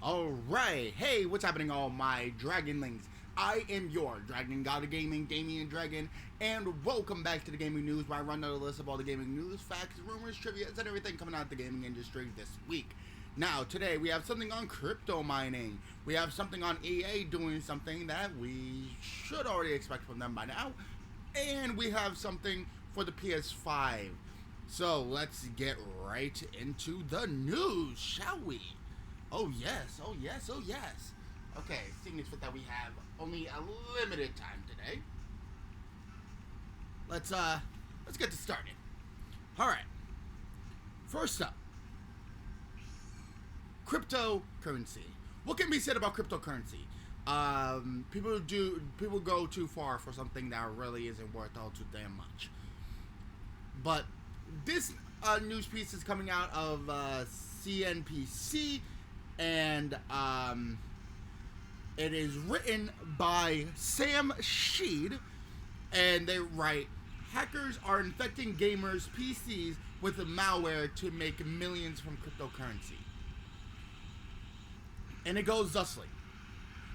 Alright, hey, what's happening, all my Dragonlings? I am your Dragon God of Gaming, Damian Dragon, and welcome back to the Gaming News, where I run down a list of all the gaming news, facts, rumors, trivia, and everything coming out of the gaming industry this week. Now, today we have something on crypto mining. We have something on EA doing something that we should already expect from them by now. And we have something for the PS5. So let's get right into the news, shall we? Oh yes, oh yes, oh yes. Okay, seeing as fit that we have only a limited time today, let's get this started. All right. First up, cryptocurrency. What can be said about cryptocurrency? People go too far for something that really isn't worth all too damn much. But this news piece is coming out of CNPC, and it is written by Sam Sheed, and they write, hackers are infecting gamers' PCs with malware to make millions from cryptocurrency. And it goes thusly.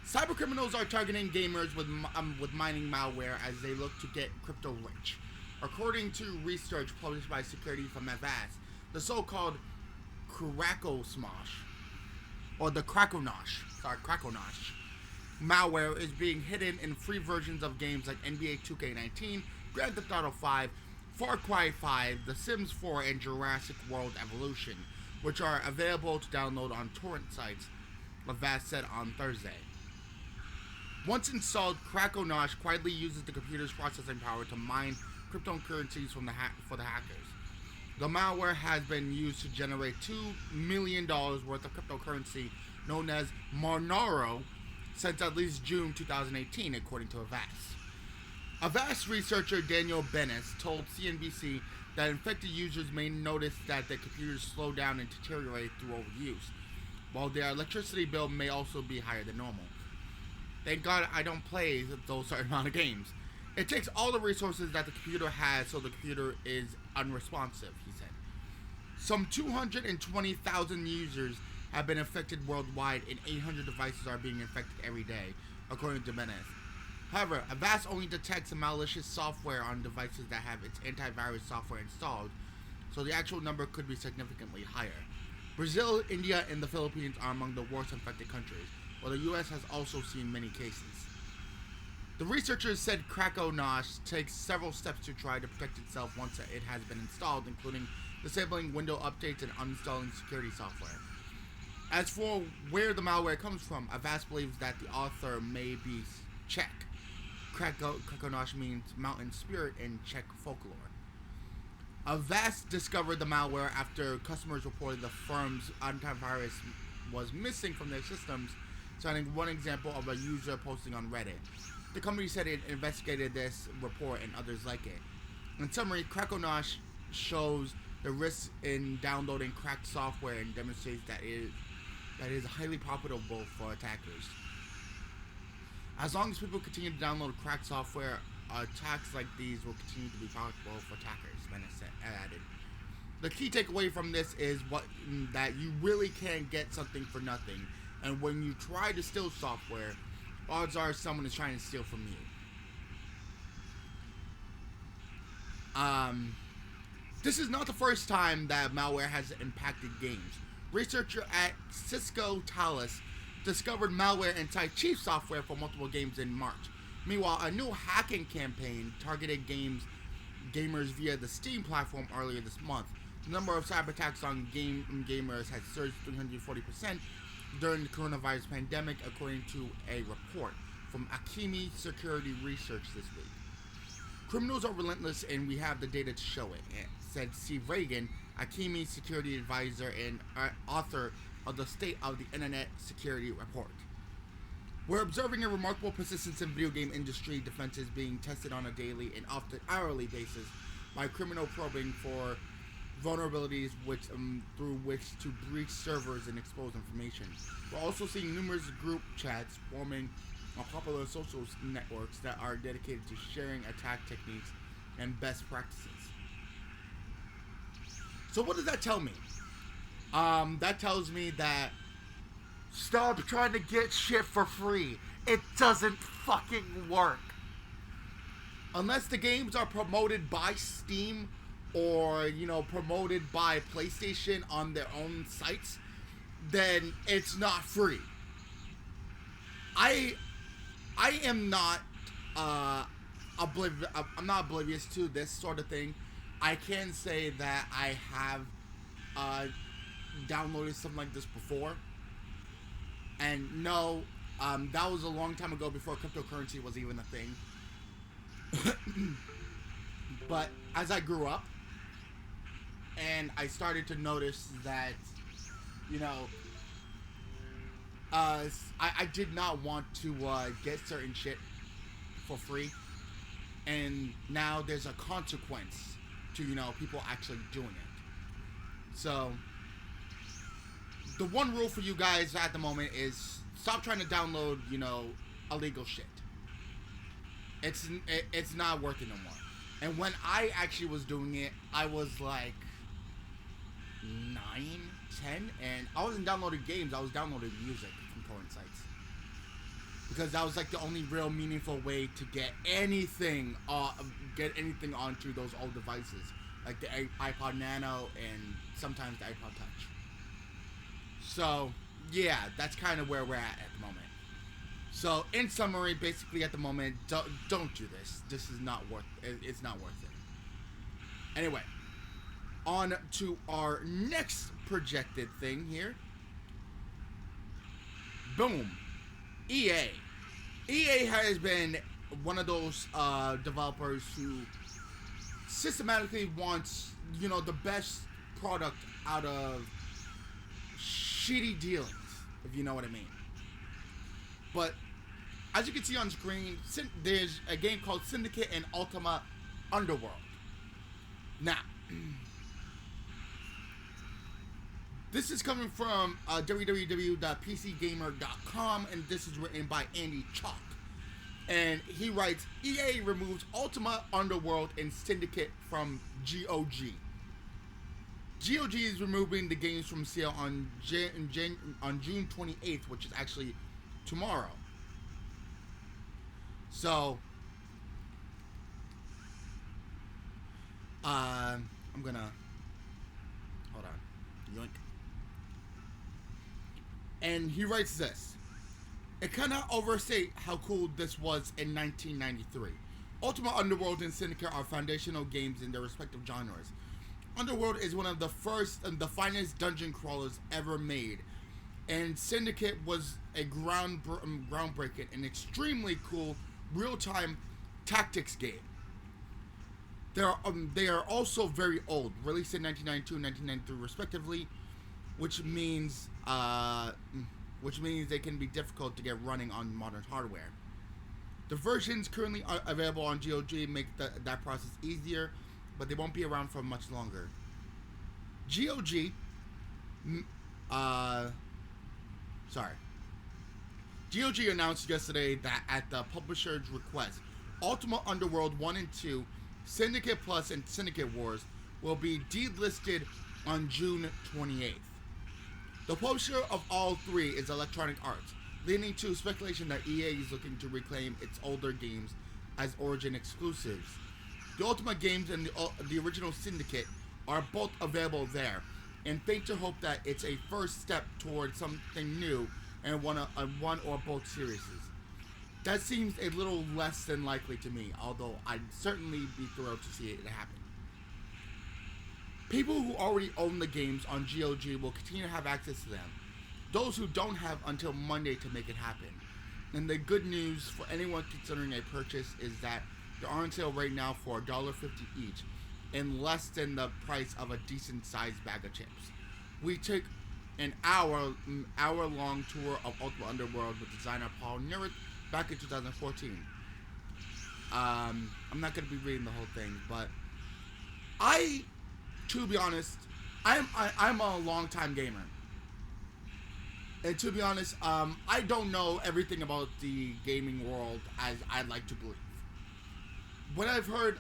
Cybercriminals are targeting gamers with mining malware as they look to get crypto rich. According to research published by security from Avast, the so-called Krakosmosh, or the Krakonosh malware is being hidden in free versions of games like NBA 2K19, Grand Theft Auto 5, Far Cry 5, The Sims 4, and Jurassic World Evolution, which are available to download on torrent sites, Avast said on Thursday. Once installed, Krakonosh quietly uses the computer's processing power to mine cryptocurrencies for the hackers. The malware has been used to generate $2 million worth of cryptocurrency known as Monero since at least June 2018, according to Avast. Avast researcher Daniel Bennis told CNBC that infected users may notice that their computers slow down and deteriorate through overuse, while their electricity bill may also be higher than normal. Thank God I don't play those certain amount of games. It takes all the resources that the computer has, so the computer is unresponsive, he said. Some 220,000 users have been infected worldwide, and 800 devices are being infected every day, according to Bennis. However, Avast only detects malicious software on devices that have its antivirus software installed, so the actual number could be significantly higher. Brazil, India, and the Philippines are among the worst infected countries, while the U.S. has also seen many cases. The researchers said Krakonosh takes several steps to try to protect itself once it has been installed, including disabling window updates and uninstalling security software. As for where the malware comes from, Avast believes that the author may be Czech. Krakonosh means mountain spirit in Czech folklore. Avast discovered the malware after customers reported the firm's antivirus was missing from their systems, citing one example of a user posting on Reddit. The company said it investigated this report and others like it. In summary, Krakonosh shows the risks in downloading cracked software and demonstrates that it is highly profitable for attackers. As long as people continue to download cracked software, attacks like these will continue to be profitable for attackers, Bennis added. The key takeaway from this is that you really can't get something for nothing, and when you try to steal software, odds are someone is trying to steal from you. This is not the first time that malware has impacted games. Researcher at Cisco Talos discovered malware inside Chief software for multiple games in March. Meanwhile, a new hacking campaign targeted gamers via the Steam platform earlier this month. The number of cyber attacks on gamers has surged 340% during the coronavirus pandemic, according to a report from Akimi Security Research this week. Criminals are relentless, and we have the data to show it, said Steve Reagan, Akimi security advisor and author of the State of the Internet Security Report. We're observing a remarkable persistence in video game industry defenses being tested on a daily and often hourly basis by criminal probing for vulnerabilities through which to breach servers and expose information. We're also seeing numerous group chats forming on popular social networks that are dedicated to sharing attack techniques and best practices. So what does that tell me? That tells me that stop trying to get shit for free. It doesn't fucking work. Unless the games are promoted by Steam or, promoted by PlayStation on their own sites, then it's not free. I am not I'm not oblivious to this sort of thing. I can say that I have downloaded something like this before, and no, that was a long time ago before cryptocurrency was even a thing. But as I grew up and I started to notice that, I did not want to get certain shit for free, and now there's a consequence to people actually doing it. So the one rule for you guys at the moment is stop trying to download illegal shit. It's not worth it no more. And when I actually was doing it, I was like 9, 10, and I wasn't downloading games, I was downloading music from torrent sites. Because that was like the only real meaningful way to get anything onto those old devices. Like the iPod Nano and sometimes the iPod Touch. So, yeah, that's kind of where we're at the moment. So, in summary, basically at the moment, don't do this. This is not worth it. It's not worth it. Anyway, on to our next projected thing here. Boom. EA. EA has been one of those developers who systematically wants, the best product out of shitty dealings, if you know what I mean. But as you can see on screen, there's a game called Syndicate and Ultima Underworld. Now, this is coming from www.pcgamer.com, and this is written by Andy Chalk. And he writes, EA removes Ultima Underworld and Syndicate from GOG. GOG is removing the games from sale on June 28th, which is actually tomorrow. So, I'm gonna hold on. Yoink. And he writes this: it cannot overstate how cool this was in 1993. Ultima Underworld and Syndicate are foundational games in their respective genres. Underworld is one of the first and the finest dungeon crawlers ever made, and Syndicate was a groundbreaking and extremely cool real-time tactics game. They are also very old, released in 1992 and 1993 respectively, which means they can be difficult to get running on modern hardware. The versions currently are available on GOG make that process easier, but they won't be around for much longer. GOG announced yesterday that at the publisher's request, Ultima Underworld 1 and 2, Syndicate Plus, and Syndicate Wars will be delisted on June 28th. The publisher of all three is Electronic Arts, leading to speculation that EA is looking to reclaim its older games as Origin exclusives. The Ultima games and the original Syndicate are both available there, and faint to hope that it's a first step towards something new and one or both series. That seems a little less than likely to me, although I'd certainly be thrilled to see it happen. People who already own the games on GOG will continue to have access to them. Those who don't have until Monday to make it happen. And the good news for anyone considering a purchase is that they're on sale right now for $1.50 each, and less than the price of a decent sized bag of chips. We took an hour-long tour of Ultima Underworld with designer Paul Nurith back in 2014. I'm not going to be reading the whole thing, but to be honest, I'm a long-time gamer. And to be honest, I don't know everything about the gaming world as I'd like to believe. When I heard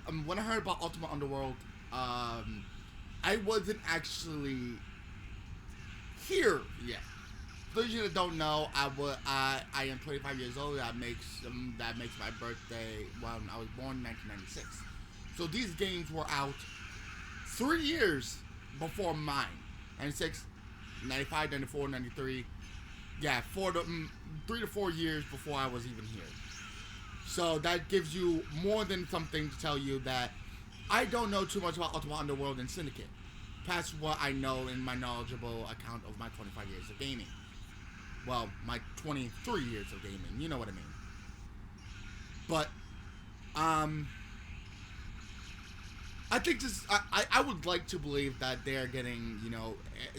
about Ultima Underworld, I wasn't actually here yet. For those of you that don't know, I am 25 years old. That makes my birthday when I was born in 1996. So these games were out 3 years before mine. 96, 95, 94, 93. Yeah, 3 to 4 years before I was even here. So that gives you more than something to tell you that I don't know too much about Ultimate Underworld and Syndicate, past what I know in my knowledgeable account of my 25 years of gaming. Well, my 23 years of gaming, you know what I mean. But, I think this, I would like to believe that they're getting,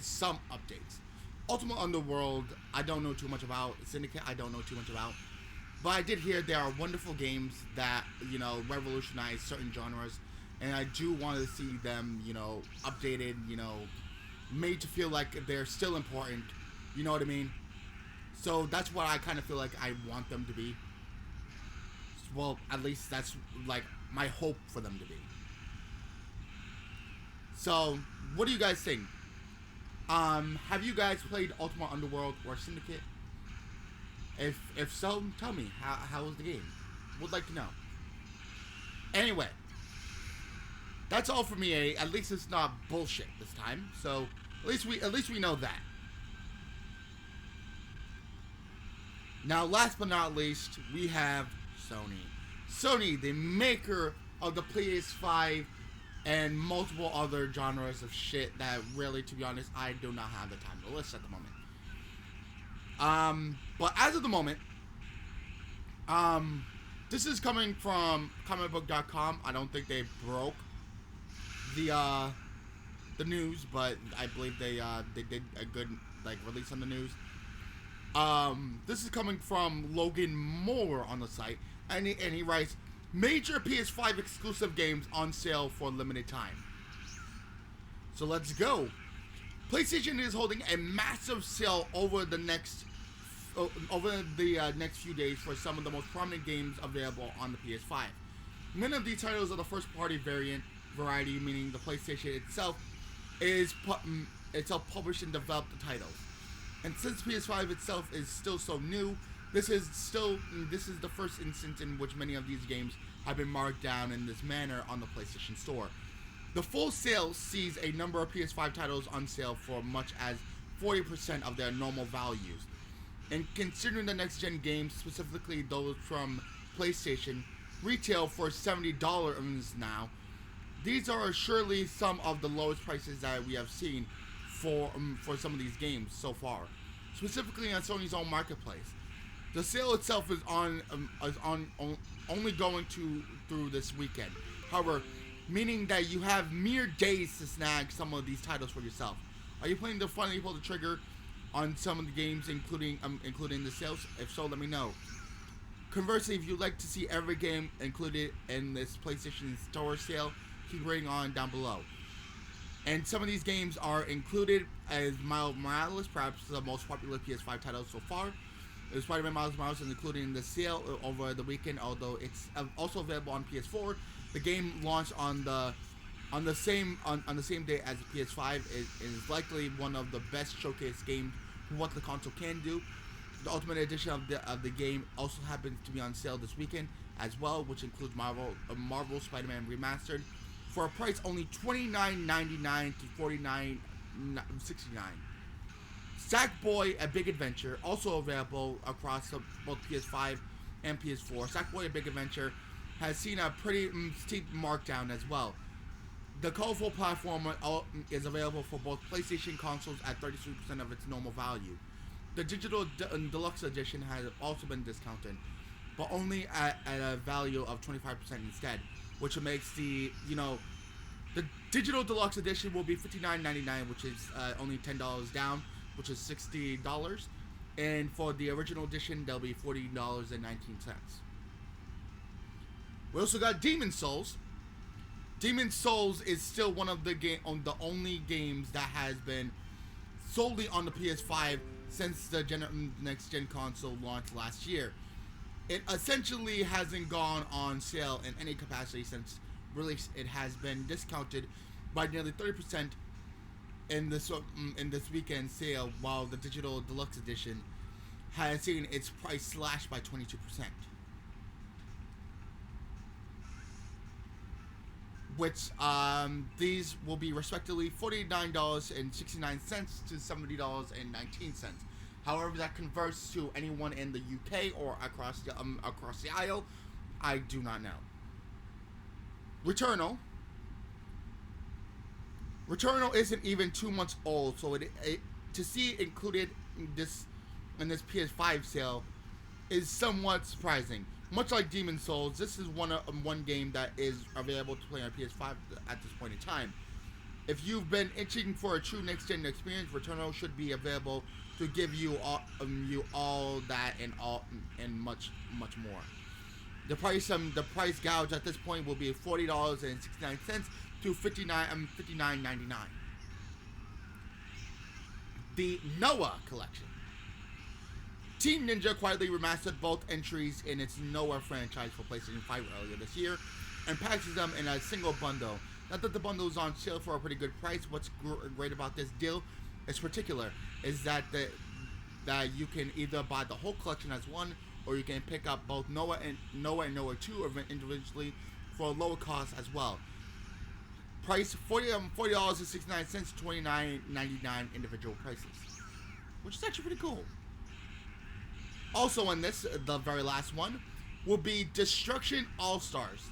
some updates. Ultimate Underworld, I don't know too much about. Syndicate, I don't know too much about. But I did hear there are wonderful games that, revolutionize certain genres. And I do want to see them, updated, made to feel like they're still important. You know what I mean? So that's what I kind of feel like I want them to be. Well, at least that's like my hope for them to be. So, what do you guys think? Have you guys played Ultimate Underworld or Syndicate? If so, tell me how was the game? Would like to know. Anyway, that's all for me. At least it's not bullshit this time. So at least we know that. Now, last but not least, we have Sony. Sony, the maker of the PS5 and multiple other genres of shit that really, to be honest, I do not have the time to list at the moment. But as of the moment, this is coming from comicbook.com. I don't think they broke the news, but I believe they did a good release on the news. This is coming from Logan Moore on the site, and he writes, major PS5 exclusive games on sale for a limited time. So let's go. PlayStation is holding a massive sale over the next few days for some of the most prominent games available on the PS5. Many of these titles are the first-party variety, meaning the PlayStation itself published and developed the titles. And since PS5 itself is still so new, this is the first instance in which many of these games have been marked down in this manner on the PlayStation Store. The full sale sees a number of PS5 titles on sale for much as 40% of their normal values. And considering the next-gen games, specifically those from PlayStation, retail for $70 now, these are surely some of the lowest prices that we have seen for some of these games so far, specifically on Sony's own marketplace. The sale itself is only going through this weekend. However, meaning that you have mere days to snag some of these titles for yourself. Are you planning to finally pull the trigger on some of the games, including the sales? If so, let me know. Conversely, if you'd like to see every game included in this PlayStation Store sale, keep rating on down below. And some of these games are included as Miles Morales, perhaps the most popular PS5 title so far. Spider-Man Miles Morales is included in the sale over the weekend, although it's also available on PS4. The game launched on the same day as the PS5. It is likely one of the best showcase games for what the console can do. The Ultimate Edition of the game also happens to be on sale this weekend as well, which includes Marvel Spider-Man Remastered for a price only $29.99 to $49.69. Sackboy: A Big Adventure, also available across both PS5 and PS4. Sackboy: A Big Adventure has seen a pretty steep markdown as well. The colorful platformer is available for both PlayStation consoles at 33% of its normal value. The digital deluxe edition has also been discounted, but only at a value of 25% instead, which makes the digital deluxe edition will be $59.99, which is only $10 down, which is $60, and for the original edition, they'll be $40.19. We also got Demon's Souls. Demon's Souls is still one of the only games that has been solely on the PS5 since the next-gen console launched last year. It essentially hasn't gone on sale in any capacity since release. It has been discounted by nearly 30%, in this weekend sale, while the digital deluxe edition has seen its price slashed by 22%. Which these will be respectively $49.69 to $70.19. However, that converts to anyone in the UK or across the aisle, I do not know. Returnal isn't even 2 months old, so to see it included in this PS5 sale is somewhat surprising. Much like Demon's Souls, this is one game that is available to play on PS5 at this point in time. If you've been itching for a true next-gen experience, Returnal should be available to give you all that and much more. The price gouge at this point will be $40.69 to $59.99. The Noah collection. Team Ninja quietly remastered both entries in its Noah franchise for PlayStation 5 earlier this year and packaged them in a single bundle. Not that the bundle is on sale for a pretty good price. What's great about this deal is that you can either buy the whole collection as one, or you can pick up both Noah and Noah 2 individually for a lower cost as well. Price $40.69 to $29.99 individual prices, which is actually pretty cool. Also in this, the very last one, will be Destruction All-Stars.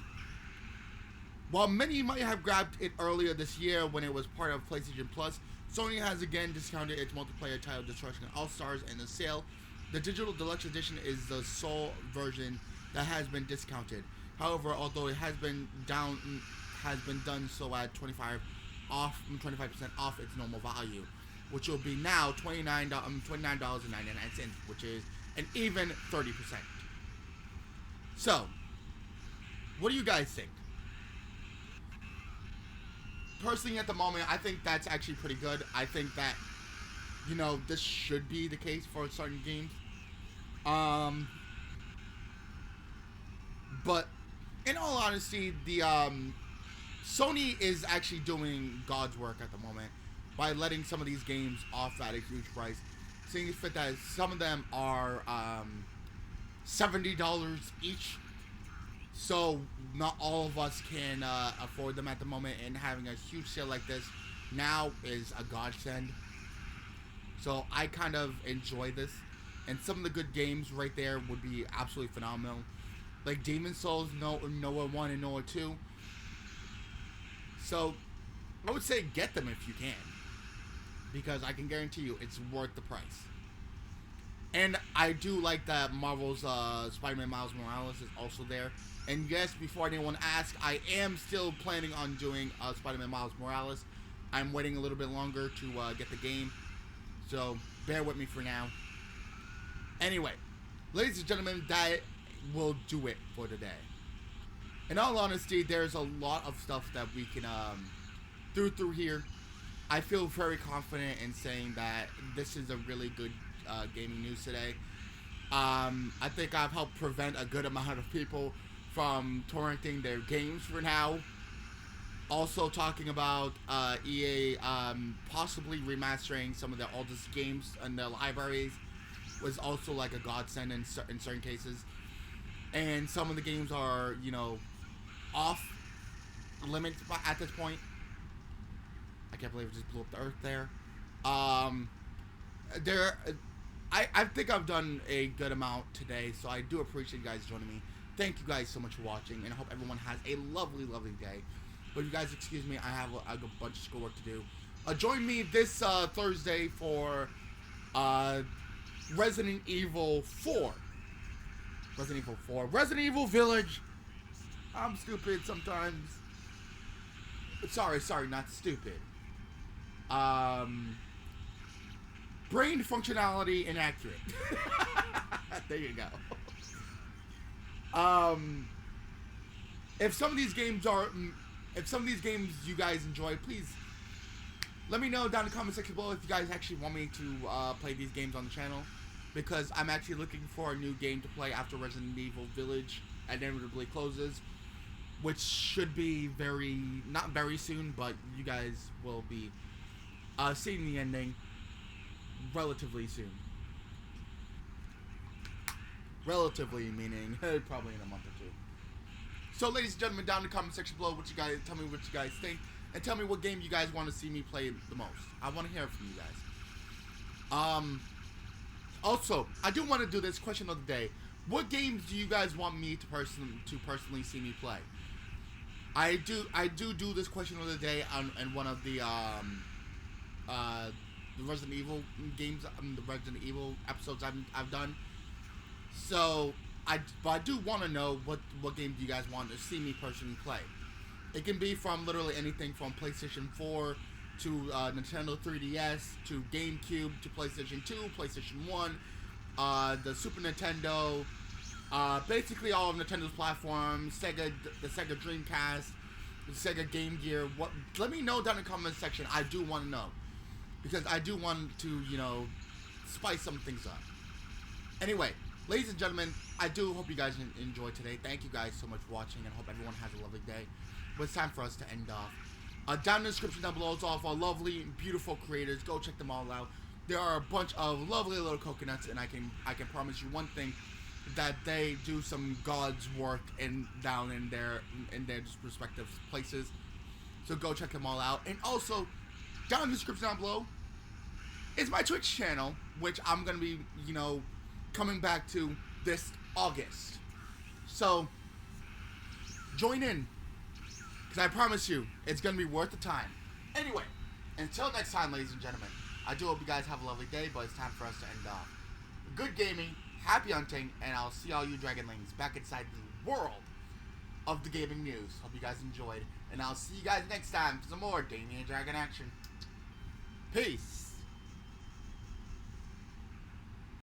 While many might have grabbed it earlier this year when it was part of PlayStation Plus, Sony has again discounted its multiplayer title Destruction All-Stars in the sale. The digital deluxe edition is the sole version that has been discounted. However, although it has been done so at 25% off its normal value, which will be now $29.99, which is an even 30%. So, what do you guys think? Personally, at the moment, I think that's actually pretty good. I think that, this should be the case for certain games. But in all honesty, the Sony is actually doing God's work at the moment by letting some of these games off at a huge price. Seeing it fit that some of them are $70 each, so not all of us can afford them at the moment, and having a huge sale like this now is a godsend. So I kind of enjoy this, and some of the good games right there would be absolutely phenomenal, like Demon's Souls, Noah 1 and Noah 2. So I would say get them if you can, because I can guarantee you it's worth the price. And I do like that Marvel's Spider-Man Miles Morales is also there. And yes, before anyone asks, I am still planning on doing Spider-Man Miles Morales. I'm waiting a little bit longer to get the game, so bear with me for now. Anyway, ladies and gentlemen, that will do it for today. In all honesty, there's a lot of stuff that we can through here. I feel very confident in saying that this is a really good gaming news today. I think I've helped prevent a good amount of people from torrenting their games for now. Also talking about EA possibly remastering some of their oldest games in their libraries was also like a godsend in certain cases. And some of the games are, off limits at this point. I can't believe it just blew up the earth there. I think I've done a good amount today, so I do appreciate you guys joining me. Thank you guys so much for watching, and I hope everyone has a lovely, lovely day. But you guys, excuse me, I have a bunch of schoolwork to do. Join me this Thursday for Resident Evil 4. Resident Evil Village. I'm stupid sometimes. Sorry, not stupid. Brain functionality inaccurate. There you go. If some of these games you guys enjoy, please let me know down in the comment section below if you guys actually want me to play these games on the channel, because I'm actually looking for a new game to play after Resident Evil Village inevitably closes, which should be not very soon, but you guys will be seeing the ending relatively soon. Relatively meaning probably in a month or two. So, ladies and gentlemen, down in the comment section below, tell me what you guys think, and tell me what game you guys want to see me play the most. I want to hear from you guys. Also, I do want to do this question of the day. What games do you guys want me to personally see me play? I do this question of the day on one of the Resident Evil games, the Resident Evil episodes I've done. So but I do want to know what game do you guys want to see me personally play. It can be from literally anything from PlayStation 4 to Nintendo 3DS to GameCube to PlayStation 2, PlayStation 1, the Super Nintendo, basically all of Nintendo's platforms, Sega, the Sega Dreamcast, the Sega Game Gear. Let me know down in the comment section. I do want to know, because I do want to, spice some things up. Anyway, ladies and gentlemen, I do hope you guys enjoyed today. Thank you guys so much for watching, and hope everyone has a lovely day. But it's time for us to end off. Down in the description down below is all of our lovely, beautiful creators. Go check them all out. There are a bunch of lovely little coconuts, and I can promise you one thing, that they do some God's work down in their respective places. So go check them all out. And also, down in the description down below is my Twitch channel, which I'm gonna be, coming back to this August. So join in, because I promise you, it's going to be worth the time. Anyway, until next time, ladies and gentlemen, I do hope you guys have a lovely day, but it's time for us to end off. Good gaming, happy hunting, and I'll see all you Dragonlings back inside the world of the gaming news. Hope you guys enjoyed, and I'll see you guys next time for some more Damian Dragon action. Peace.